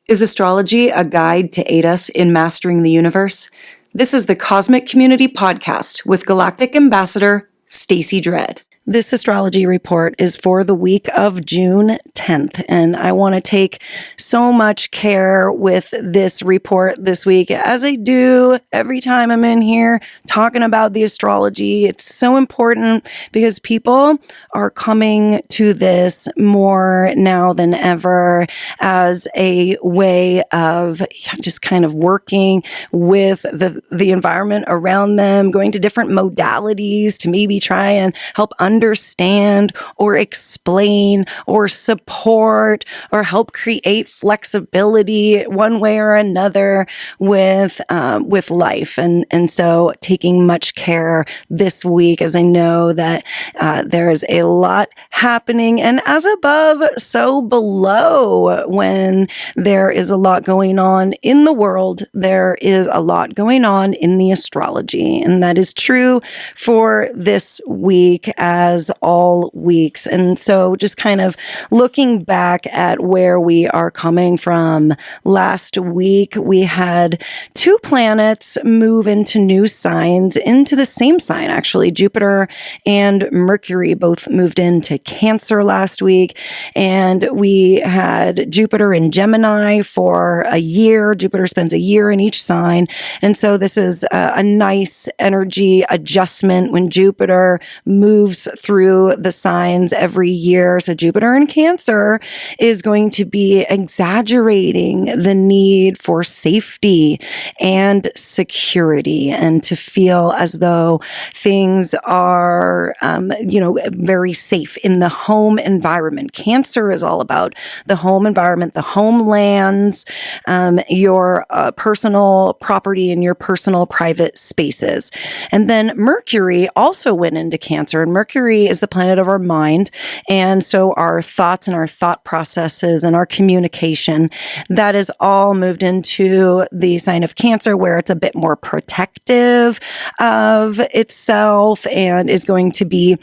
Is astrology a guide to aid us in mastering the universe? This is the Cosmic Community Podcast with Galactic Ambassador Stacey Dredd. This astrology report is for the week of June 10th, and I want to take so much care with this report this week, as I do every time I'm in here talking about the astrology. It's so important because people are coming to this more now than ever as a way of just kind of working with the environment around them, going to different modalities to maybe try and help understand or explain or support or help create flexibility one way or another with life. And so taking much care this week, as I know that there's a lot happening, and as above, so below. When there is a lot going on in the world, there is a lot going on in the astrology. And that is true for this week as all weeks. And so just kind of looking back at where we are coming from, last week we had two planets move into new signs, into the same sign actually. Jupiter and Mercury both moved into Cancer last week, and we had Jupiter in Gemini for a year. Jupiter spends a year in each sign, and so this is a nice energy adjustment when Jupiter moves through the signs every year. So Jupiter in Cancer is going to be exaggerating the need for safety and security, and to feel as though things are, very safe in the home environment. Cancer is all about the home environment, the homelands, your personal property and your personal private spaces. And then Mercury also went into Cancer, and Mercury is the planet of our mind. And so our thoughts and our thought processes and our communication, that is all moved into the sign of Cancer, where it's a bit more protective of itself and is going to be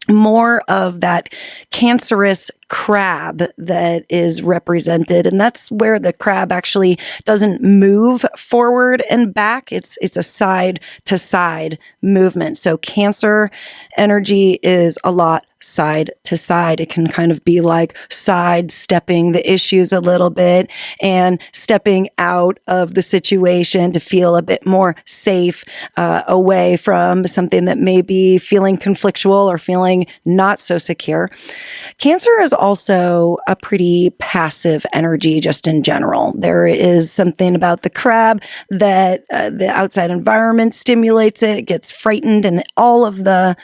more of that cancerous crab that is represented. And that's where the crab actually doesn't move forward and back. It's a side to side movement. So Cancer energy is a lot side to side. It can kind of be like sidestepping the issues a little bit and stepping out of the situation to feel a bit more safe, away from something that may be feeling conflictual or feeling not so secure. Cancer is also a pretty passive energy just in general. There is something about the crab that the outside environment stimulates it. It gets frightened, and all of the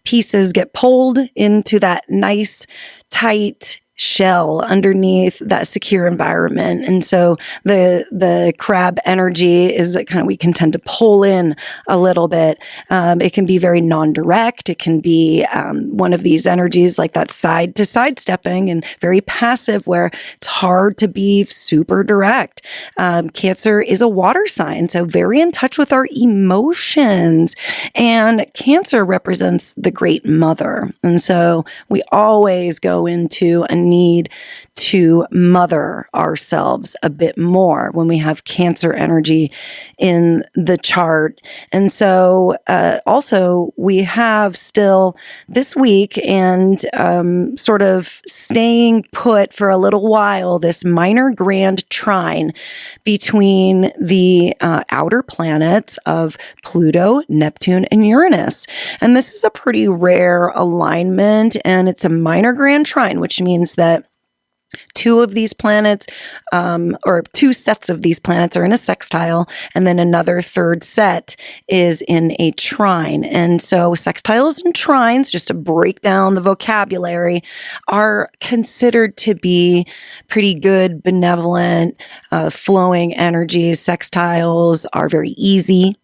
pieces get pulled into that nice, tight shell underneath that secure environment. And so the crab energy is kind of, we can tend to pull in a little bit. It can be very non-direct. It can be one of these energies like that side to side stepping and very passive, where it's hard to be super direct. Cancer is a water sign, so very in touch with our emotions. And Cancer represents the great mother. And so we always go into a need to mother ourselves a bit more when we have Cancer energy in the chart. And so also we have still this week, and sort of staying put for a little while, this minor grand trine between the outer planets of Pluto, Neptune, and Uranus. And this is a pretty rare alignment, and it's a minor grand trine, which means that two of these planets, or two sets of these planets, are in a sextile, and then another third set is in a trine. And so sextiles and trines, just to break down the vocabulary, are considered to be pretty good, benevolent, flowing energies. Sextiles are very easy,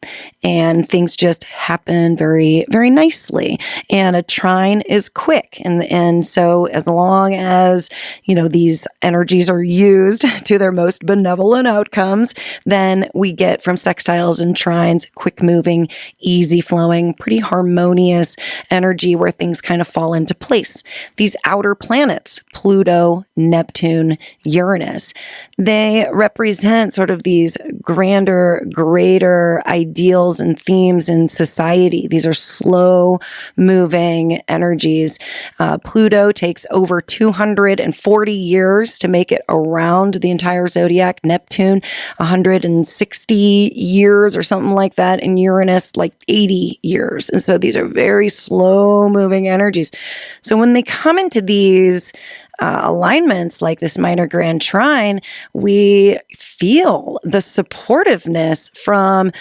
and things just happen very, very nicely. And a trine is quick. And so as long as, these energies are used to their most benevolent outcomes, then we get from sextiles and trines, quick moving, easy flowing, pretty harmonious energy where things kind of fall into place. These outer planets, Pluto, Neptune, Uranus, they represent sort of these grander, greater ideals and themes in society. These are slow moving energies. Pluto takes over 240 years to make it around the entire zodiac. Neptune, 160 years or something like that. And Uranus, like 80 years. And so these are very slow moving energies. So when they come into these alignments like this minor grand trine, we feel the supportiveness from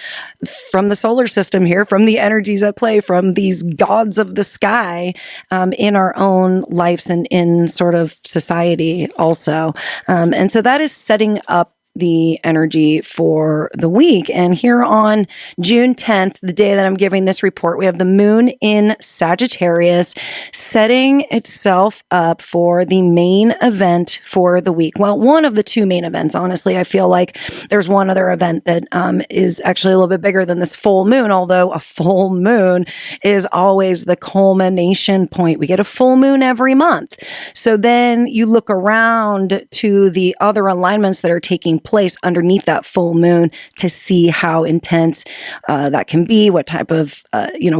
the solar system here, from the energies at play, from these gods of the sky in our own lives and in sort of society also. And so that is setting up the energy for the week. And here on June 10th, the day that I'm giving this report, we have the moon in Sagittarius setting itself up for the main event for the week. Well, one of the two main events, honestly. I feel like there's one other event that is actually a little bit bigger than this full moon, although a full moon is always the culmination point. We get a full moon every month. So then you look around to the other alignments that are taking place underneath that full moon to see how intense that can be, what type of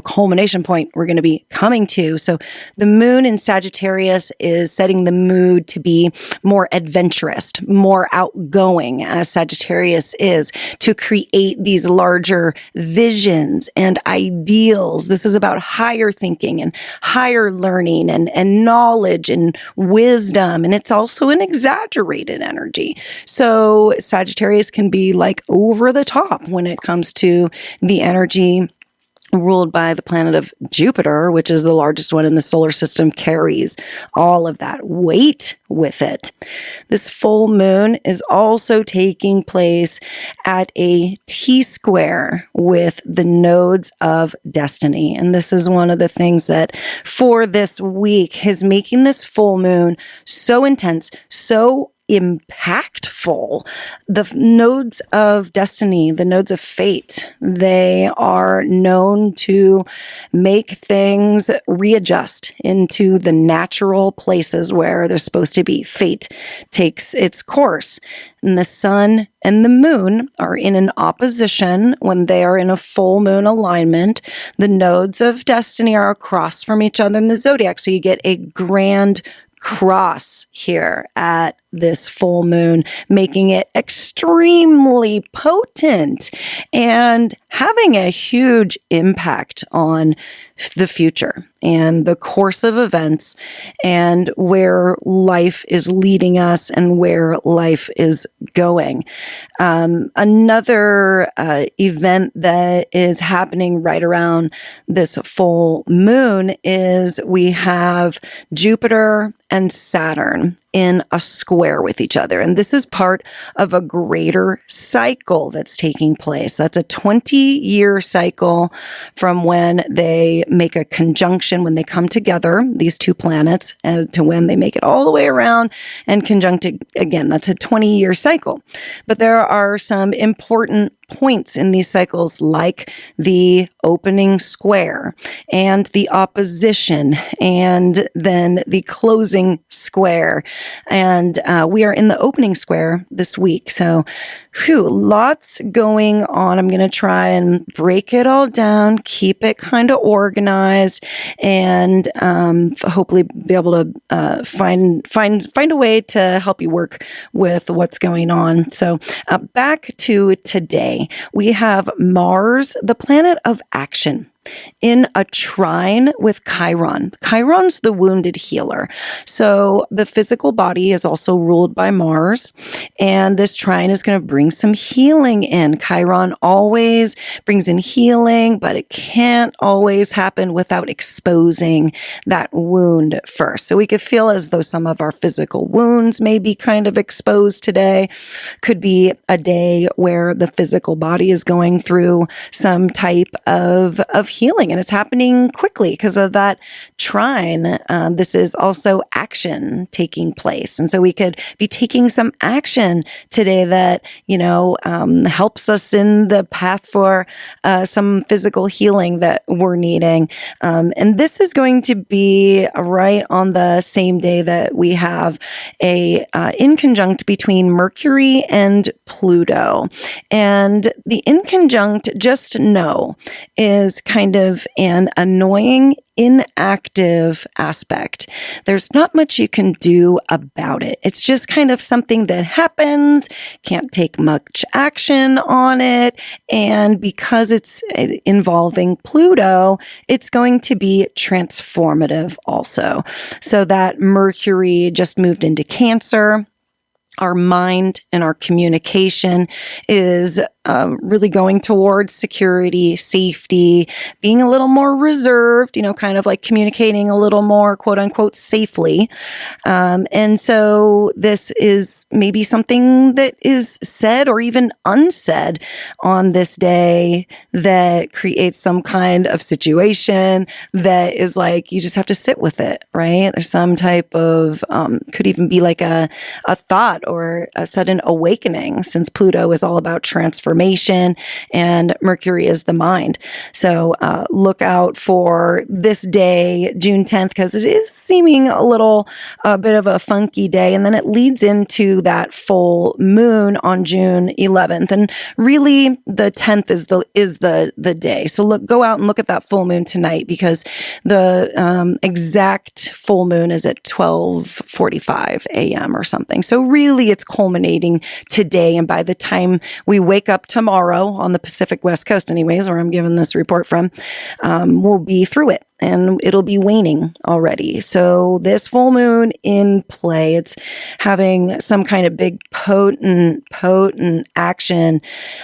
culmination point we're going to be coming to. So the moon in Sagittarius is setting the mood to be more adventurous, more outgoing, as Sagittarius is, to create these larger visions and ideals. This is about higher thinking and higher learning and knowledge and wisdom. And it's also an exaggerated energy. So Sagittarius can be like over the top when it comes to the energy ruled by the planet of Jupiter, which is the largest one in the solar system, carries all of that weight with it. This full moon is also taking place at a T-square with the nodes of destiny. And this is one of the things that for this week is making this full moon so intense, so impactful. The nodes of destiny, the nodes of fate, they are known to make things readjust into the natural places where they're supposed to be. Fate takes its course. And the sun and the moon are in an opposition when they are in a full moon alignment. The nodes of destiny are across from each other in the zodiac. So you get a grand cross here at this full moon, making it extremely potent and having a huge impact on the future and the course of events and where life is leading us and where life is going. Another event that is happening right around this full moon is we have Jupiter and Saturn in a square with each other. And this is part of a greater cycle that's taking place. That's a 20-year cycle from when they make a conjunction, when they come together, these two planets, to when they make it all the way around and conjunct again. That's a 20-year cycle. But there are some important points in these cycles, like the opening square and the opposition and then the closing square. And we are in the opening square this week. So lots going on. I'm going to try and break it all down, keep it kind of organized, and hopefully be able to find a way to help you work with what's going on. So back to today. We have Mars, the planet of action, in a trine with Chiron. Chiron's the wounded healer. So the physical body is also ruled by Mars, and this trine is going to bring some healing in. Chiron always brings in healing, but it can't always happen without exposing that wound first. So we could feel as though some of our physical wounds may be kind of exposed today. Could be a day where the physical body is going through some type of healing, and it's happening quickly because of that trine. This is also action taking place. And so we could be taking some action today that, helps us in the path for some physical healing that we're needing. And this is going to be right on the same day that we have a inconjunct between Mercury and Pluto. And the inconjunct, just know, is kind of an annoying, inactive aspect. There's not much you can do about it. It's just kind of something that happens, can't take much action on it. And because it's involving Pluto, it's going to be transformative also. So that Mercury just moved into Cancer. Our mind and our communication is really going towards security, safety, being a little more reserved, kind of like communicating a little more, quote unquote, safely. And so this is maybe something that is said or even unsaid on this day that creates some kind of situation that is like, you just have to sit with it, right? There's some type of, could even be like a thought or a sudden awakening, since Pluto is all about transformation and Mercury is the mind. So look out for this day, June 10th, because it is seeming a bit of a funky day. And then it leads into that full moon on June 11th. And really the 10th is the day. So go out and look at that full moon tonight, because the exact full moon is at 12:45 a.m. or something. So really it's culminating today. And by the time we wake up tomorrow on the Pacific West Coast anyways, where I'm giving this report from, we'll be through it. And it'll be waning already. So this full moon in play, it's having some kind of big potent action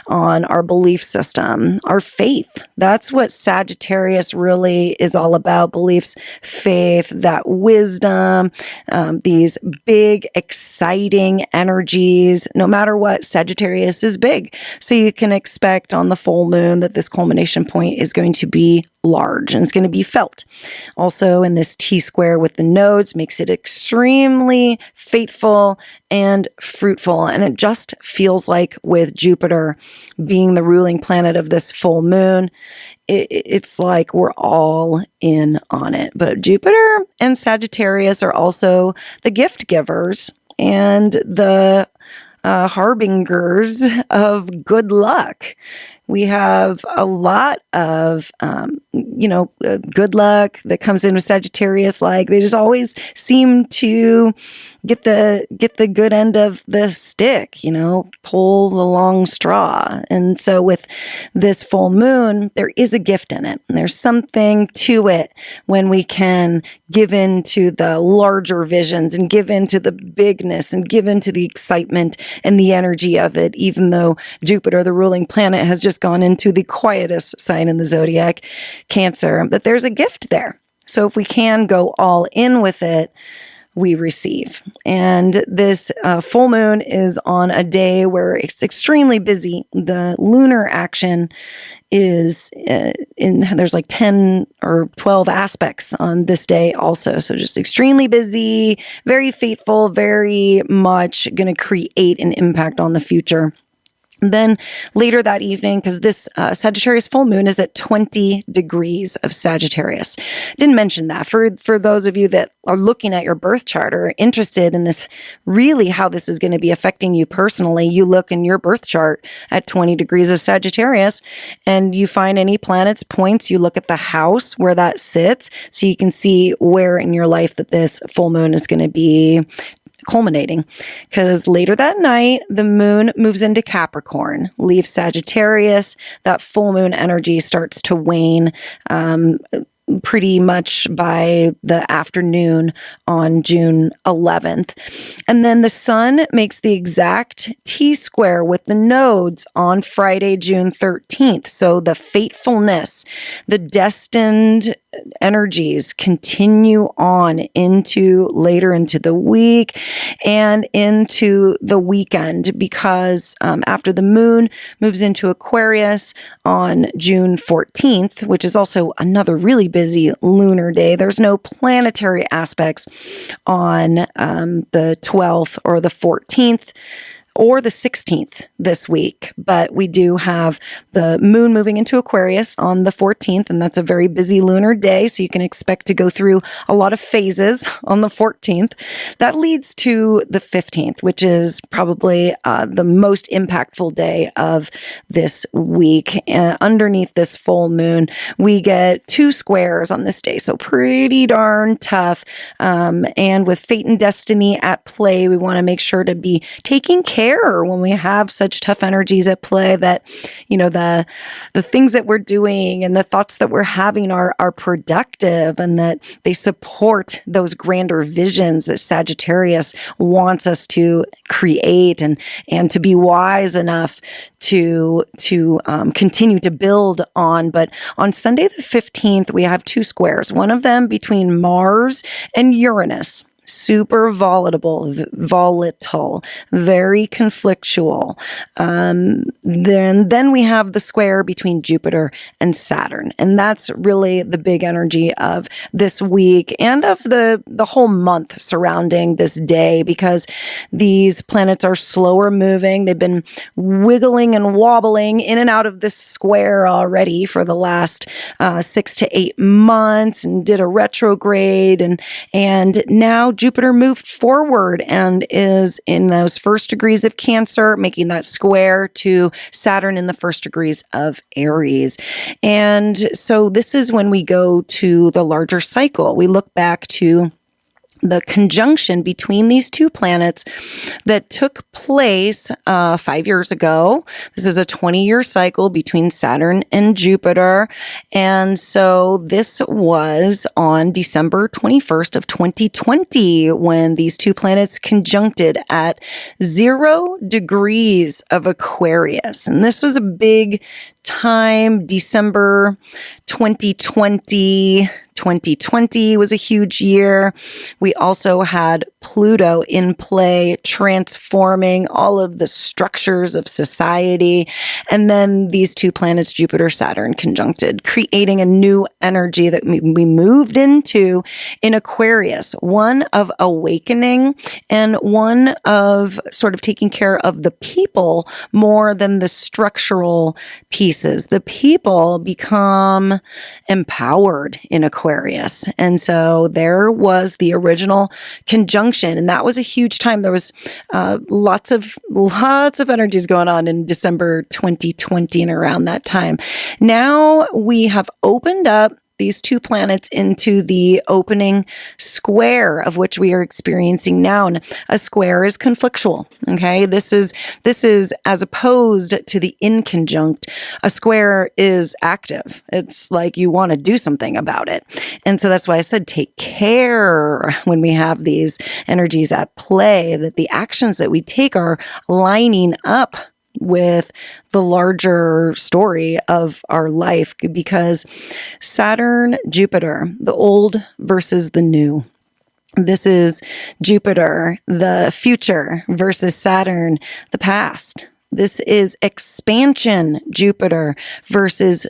on our belief system, our faith. That's what Sagittarius really is all about. Beliefs, faith, that wisdom, these big, exciting energies. No matter what, Sagittarius is big. So you can expect on the full moon that this culmination point is going to be large and it's going to be felt. Also, in this T-square with the nodes makes it extremely fateful and fruitful. And it just feels like with Jupiter being the ruling planet of this full moon, it's like we're all in on it. But Jupiter and Sagittarius are also the gift givers and the harbingers of good luck. We have a lot of, good luck that comes in with Sagittarius. Like they just always seem to get the good end of the stick, pull the long straw. And so with this full moon, there is a gift in it. And there's something to it when we can give in to the larger visions and give in to the bigness and give in to the excitement and the energy of it, even though Jupiter, the ruling planet, has just gone into the quietest sign in the zodiac, Cancer, that there's a gift there. So if we can go all in with it, we receive. And this full moon is on a day where it's extremely busy. The lunar action is there's like 10 or 12 aspects on this day also. So just extremely busy, very fateful, very much going to create an impact on the future. Then later that evening, because this Sagittarius full moon is at 20 degrees of Sagittarius. Didn't mention that. For those of you that are looking at your birth chart or interested in this, really how this is going to be affecting you personally, you look in your birth chart at 20 degrees of Sagittarius and you find any planets, points, you look at the house where that sits so you can see where in your life that this full moon is going to be culminating, because later that night, the moon moves into Capricorn, leaves Sagittarius. That full moon energy starts to wane. pretty much by the afternoon on June 11th. And then the sun makes the exact T-square with the nodes on Friday, June 13th. So the fatefulness, the destined energies continue on later into the week and into the weekend, because after the moon moves into Aquarius on June 14th, which is also another really busy lunar day. There's no planetary aspects on the 12th or the 14th or the 16th this week, but we do have the moon moving into Aquarius on the 14th, and that's a very busy lunar day, so you can expect to go through a lot of phases on the 14th. That leads to the 15th, which is probably the most impactful day of this week. Underneath this full moon, we get 2 squares on this day, so pretty darn tough. And with fate and destiny at play, we want to make sure to be taking care when we have such tough energies at play, that, you know, the things that we're doing and the thoughts that we're having are productive, and that they support those grander visions that Sagittarius wants us to create, and to be wise enough to continue to build on. But on Sunday the 15th, we have 2 squares, one of them between Mars and Uranus. Super volatile, very conflictual. Then we have the square between Jupiter and Saturn. And that's really the big energy of this week and of the whole month surrounding this day, because these planets are slower moving. They've been wiggling and wobbling in and out of this square already for the last 6 to 8 months, and did a retrograde, and now Jupiter moved forward and is in those first degrees of Cancer, making that square to Saturn in the first degrees of Aries. And so this is when we go to the larger cycle. We look back to the conjunction between these 2 planets that took place 5 years ago. This is a 20-year cycle between Saturn and Jupiter. And so this was on December 21st of 2020 when these 2 planets conjuncted at 0 degrees of Aquarius. And this was a big time. December 2020 was a huge year. We also had Pluto in play, transforming all of the structures of society. And then these 2 planets, Jupiter, Saturn, conjuncted, creating a new energy that we moved into in Aquarius, one of awakening and one of sort of taking care of the people more than the structural pieces. The people become empowered in Aquarius. And so there was the original conjunction, and that was a huge time. There was lots of energies going on in December 2020 and around that time. Now we have opened up these 2 planets into the opening square, of which we are experiencing now. And a square is conflictual. Okay. This is as opposed to the inconjunct. A square is active. It's like you want to do something about it. And so that's why I said, take care when we have these energies at play, that the actions that we take are lining up with the larger story of our life, because Saturn, Jupiter, the old versus the new. This is Jupiter, the future, versus Saturn, the past. This is expansion, Jupiter, versus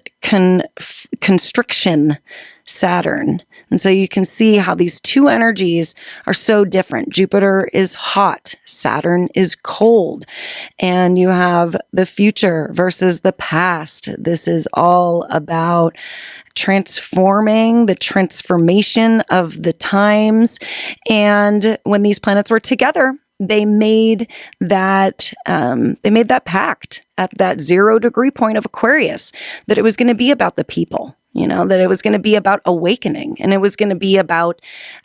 constriction, Saturn. And so you can see how these 2 energies are so different. Jupiter is hot, Saturn is cold, and you have the future versus the past. This is all about transforming, the transformation of the times. And when these planets were together, they made that pact at that 0 degree point of Aquarius, that it was going to be about the people. That it was going to be about awakening, and it was going to be about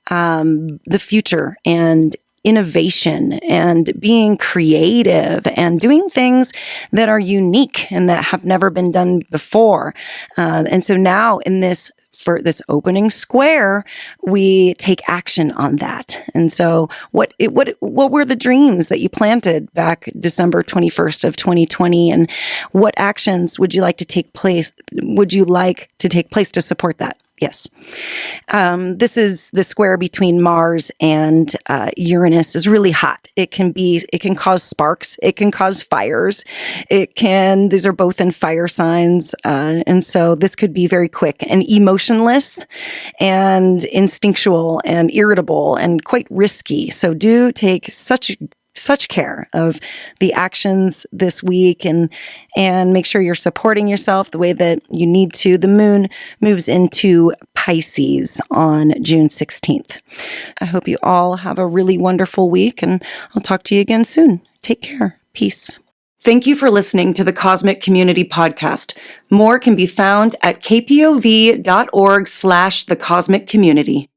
the future and innovation and being creative and doing things that are unique and that have never been done before. And so now in this for this opening square, we take action on that. And so what were the dreams that you planted back December 21st of 2020? And what actions would you like to take place to support that? Yes. This is the square between Mars and Uranus is really hot. It can cause sparks. It can cause fires. These are both in fire signs. And so this could be very quick and emotionless and instinctual and irritable and quite risky. So do take such care of the actions this week and make sure you're supporting yourself the way that you need to. The moon moves into Pisces on June 16th. I hope you all have a really wonderful week, and I'll talk to you again soon. Take care. Peace. Thank you for listening to the Cosmic Community Podcast. More can be found at kpov.org/thecosmiccommunity.